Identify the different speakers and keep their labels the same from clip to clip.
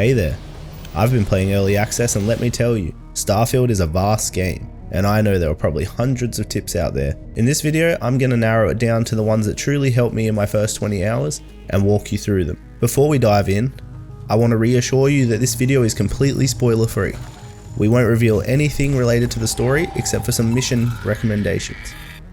Speaker 1: Hey there, I've been playing early access and let me tell you, Starfield is a vast game, and I know there are probably hundreds of tips out there. In this video, I'm going to narrow it down to the ones that truly helped me in my first 20 hours and walk you through them. Before we dive in, I want to reassure you that this video is completely spoiler free. We won't reveal anything related to the story except for some mission recommendations.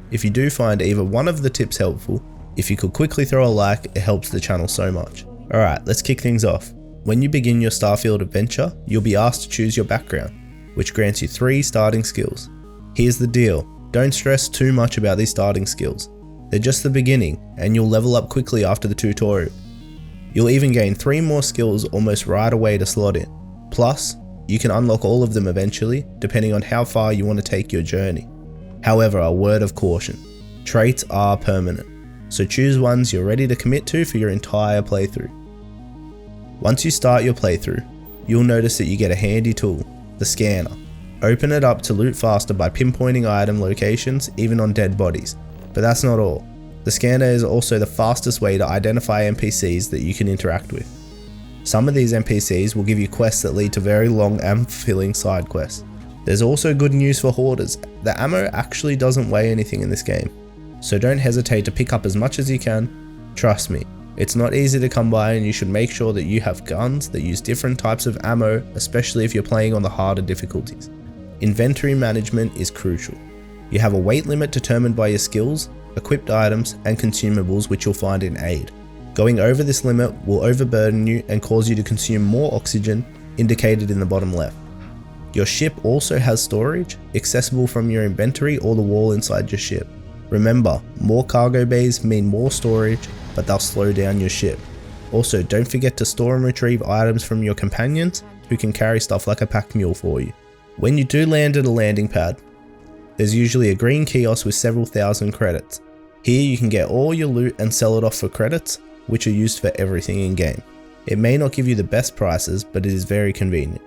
Speaker 1: If you do find either one of the tips helpful, if you could quickly throw a like, it helps the channel so much. Alright, let's kick things off. When you begin your Starfield adventure, you'll be asked to choose your background, which grants you 3 starting skills. Here's the deal, don't stress too much about these starting skills. They're just the beginning, and you'll level up quickly after the tutorial. You'll even gain 3 more skills almost right away to slot in. Plus, you can unlock all of them eventually, depending on how far you want to take your journey. However, a word of caution, traits are permanent, so choose ones you're ready to commit to for your entire playthrough. Once you start your playthrough, you'll notice that you get a handy tool, the scanner. Open it up to loot faster by pinpointing item locations even on dead bodies, but that's not all. The scanner is also the fastest way to identify NPCs that you can interact with. Some of these NPCs will give you quests that lead to very long and fulfilling side quests. There's also good news for hoarders, the ammo actually doesn't weigh anything in this game, so don't hesitate to pick up as much as you can. Trust me, it's not easy to come by and you should make sure that you have guns that use different types of ammo, especially if you're playing on the harder difficulties. Inventory management is crucial. You have a weight limit determined by your skills, equipped items, and consumables which you'll find in Aid. Going over this limit will overburden you and cause you to consume more oxygen, indicated in the bottom left. Your ship also has storage, accessible from your inventory or the wall inside your ship. Remember, more cargo bays mean more storage, but they'll slow down your ship. Also, don't forget to store and retrieve items from your companions, who can carry stuff like a pack mule for you. When you do land at a landing pad, there's usually a green kiosk with several thousand credits. Here you can get all your loot and sell it off for credits, which are used for everything in game. It may not give you the best prices, but it is very convenient.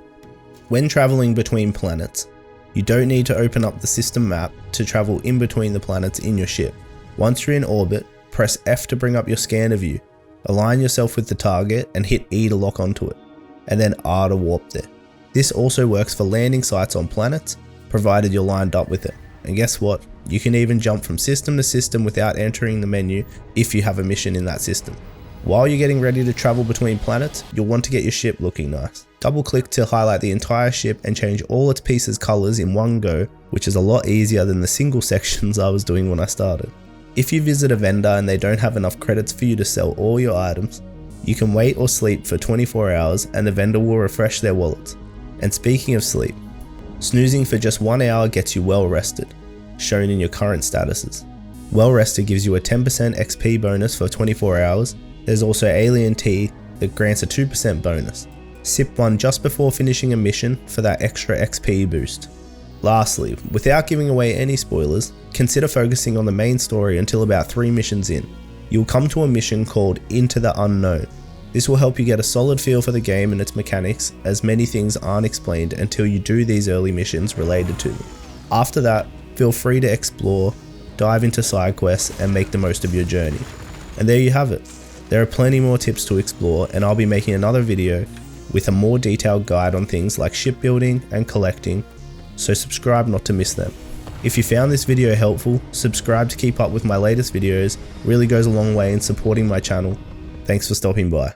Speaker 1: When traveling between planets, you don't need to open up the system map to travel in between the planets in your ship. Once you're in orbit, press F to bring up your scanner view, align yourself with the target and hit E to lock onto it, and then R to warp there. This also works for landing sites on planets, provided you're lined up with it. And guess what? You can even jump from system to system without entering the menu if you have a mission in that system. While you're getting ready to travel between planets, you'll want to get your ship looking nice. Double click to highlight the entire ship and change all its pieces colors in one go, which is a lot easier than the single sections I was doing when I started. If you visit a vendor and they don't have enough credits for you to sell all your items, you can wait or sleep for 24 hours and the vendor will refresh their wallets. And speaking of sleep, snoozing for just 1 hour gets you well rested, shown in your current statuses. Well rested gives you a 10% XP bonus for 24 hours. There's also alien tea that grants a 2% bonus. Sip one just before finishing a mission for that extra XP boost. Lastly, without giving away any spoilers, consider focusing on the main story until about 3 missions in. You'll come to a mission called Into the Unknown. This will help you get a solid feel for the game and its mechanics, as many things aren't explained until you do these early missions related to them. After that, feel free to explore, dive into side quests and make the most of your journey. And there you have it. There are plenty more tips to explore, and I'll be making another video with a more detailed guide on things like shipbuilding and collecting, so subscribe not to miss them. If you found this video helpful, subscribe to keep up with my latest videos, really goes a long way in supporting my channel. Thanks for stopping by.